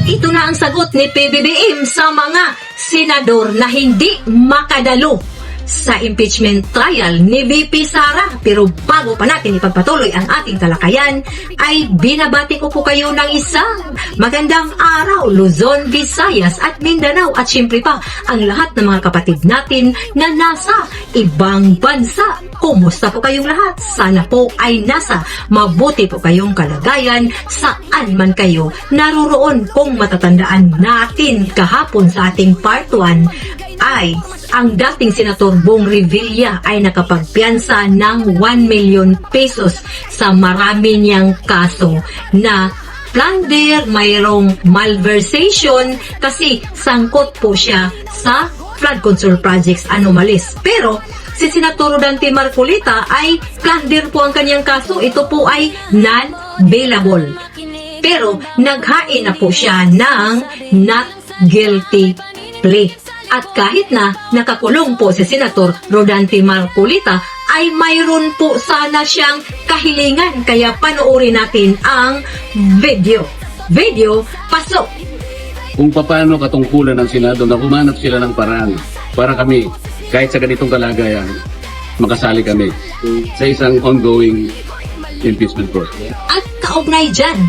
Ito na ang sagot ni PBBM sa mga senador na hindi makadalo sa impeachment trial ni VP Sara. Pero bago pa natin ipagpatuloy ang ating talakayan, ay binabati ko po kayo ng isang magandang araw, Luzon, Visayas at Mindanao, at syempre pa ang lahat ng mga kapatid natin na nasa ibang bansa. Kumusta po kayong lahat? Sana po ay nasa mabuti po kayong kalagayan saan man kayo naroroon. Kung matatandaan natin kahapon sa ating part 1 ay ang dating Senator Bong Revilla ay nakapagpiyansa ng 1 million pesos sa marami niyang kaso na plunder, mayroong malversation kasi sangkot po siya sa flood control projects anomalies. Pero si Senator Rodante Marcolita ay plunder po ang kanyang kaso. Ito po ay non-bailable. Pero naghain na po siya ng not guilty plea. At kahit na nakakulong po si Senator Rodante Marcolita, ay mayroon po sana siyang kahilingan. Kaya panoorin natin ang video. Video, pasok! Kung paano katungkulan ng Senado na humanap sila ng paraan para kami, kahit sa ganitong kalagayan, makasali kami sa isang ongoing impeachment process. At kaugnay dyan,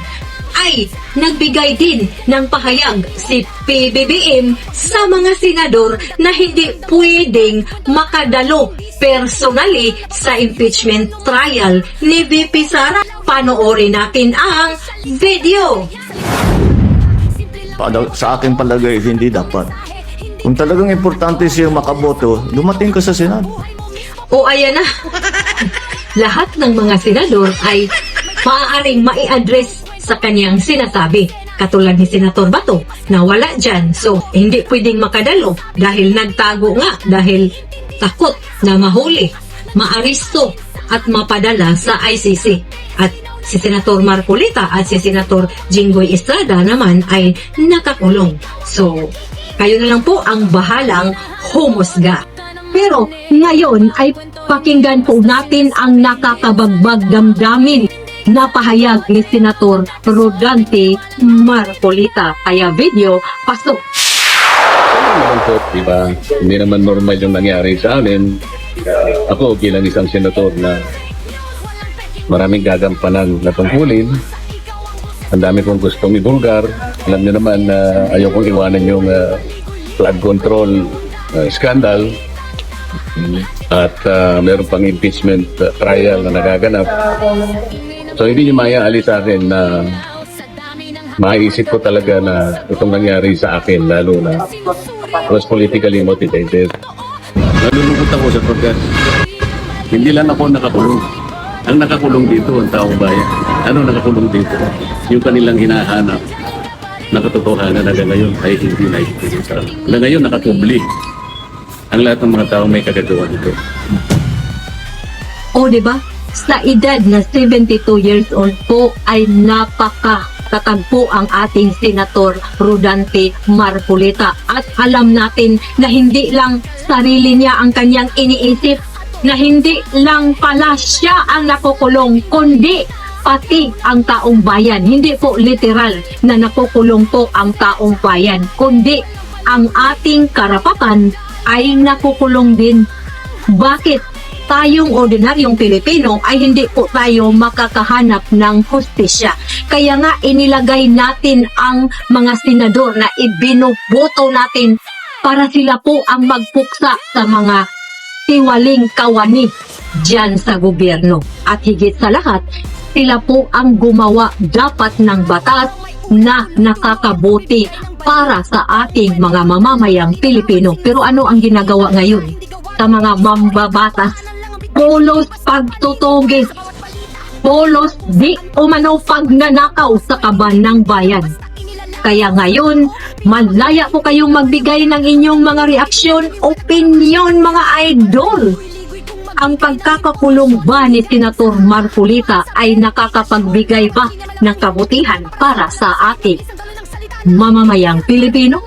ay nagbigay din ng pahayag si PBBM sa mga senador na hindi pwedeng makadalo personally sa impeachment trial ni VP Sara. Panoorin natin ang video. Sa aking palagay, hindi dapat. Kung talagang importante siya makaboto, dumating ka sa Senado. O ayan na, lahat ng mga senador ay maaaring mai-address sa kanyang sinasabi. Katulad ni Senator Bato na wala dyan. So, hindi pwedeng makadalo dahil nagtago nga, dahil takot na mahuli, maaristo at mapadala sa ICC. At si Senator Marcolita at si Senator Jinggoy Estrada naman ay nakakulong. So, kayo na lang po ang bahalang humusga. Pero ngayon ay pakinggan po natin ang nakakabagbag damdamin na pahayag ni Senator Rodante Marcolita. Kaya video, pasok! Ano naman po, diba? Hindi naman normal yung nangyari sa amin. Ako bilang isang senator na maraming gagampanan na tungkulin. Ang dami kong gustong ibulgar. Alam niyo naman na ayaw kong iwanan yung flood control scandal. At meron pang impeachment trial na nagaganap. So hindi niyo maaalis sa akin na maiisip ko talaga na itong nangyari sa akin, lalo na was politically motivated. Nalulungkot ako sapagkat hindi lang ako nakakulong. Ang nakakulong dito, ang taong bayan. Ano nakakulong dito? Yung kanilang hinahanap na katotohanan na ngayon ay hindi naipagkita. Na ngayon nakatubli ang lahat ng mga taong may kagagawa nito. O diba? Sa edad na 72 years old po ay napakatatagpo ang ating Senator Rodante Marcolita. At alam natin na hindi lang sarili niya ang kanyang iniisip, na hindi lang pala siya ang nakukulong, kundi pati ang taong bayan. Hindi po literal na nakukulong po ang taong bayan, kundi ang ating karapatan ay nakukulong din. Bakit? Tayong ordinaryong Pilipino ay hindi po tayo makakahanap ng hustisya. Kaya nga inilagay natin ang mga senador na ibinuboto natin para sila po ang magpuksa sa mga tiwaling kawani dyan sa gobyerno. At higit sa lahat, sila po ang gumawa dapat ng batas na nakakabuti para sa ating mga mamamayang Pilipino. Pero ano ang ginagawa ngayon sa mga mambabatas? Polos pagtutugis, polos di umano pagnanakaw sa kaban ng bayan. Kaya ngayon, malaya po kayong magbigay ng inyong mga reaksyon, opinion mga idol. Ang pagkakakulong ba ni Senator Marcolita ay nakakapagbigay ba ng kabutihan para sa ating mamamayang Pilipino?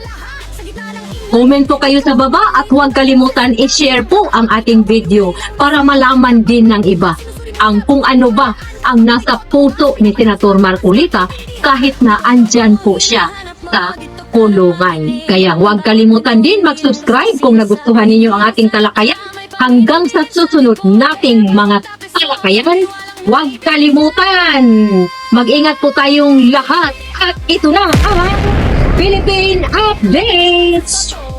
Comment po kayo sa baba at huwag kalimutan i-share po ang ating video para malaman din ng iba ang kung ano ba ang nasa puso ni Senator Marcolita kahit na andyan po siya sa kulungan. Kaya huwag kalimutan din mag-subscribe kung nagustuhan ninyo ang ating talakayan. Hanggang sa susunod nating mga talakayan, huwag kalimutan! Mag-ingat po tayong lahat at ito na ang Philippine Updates!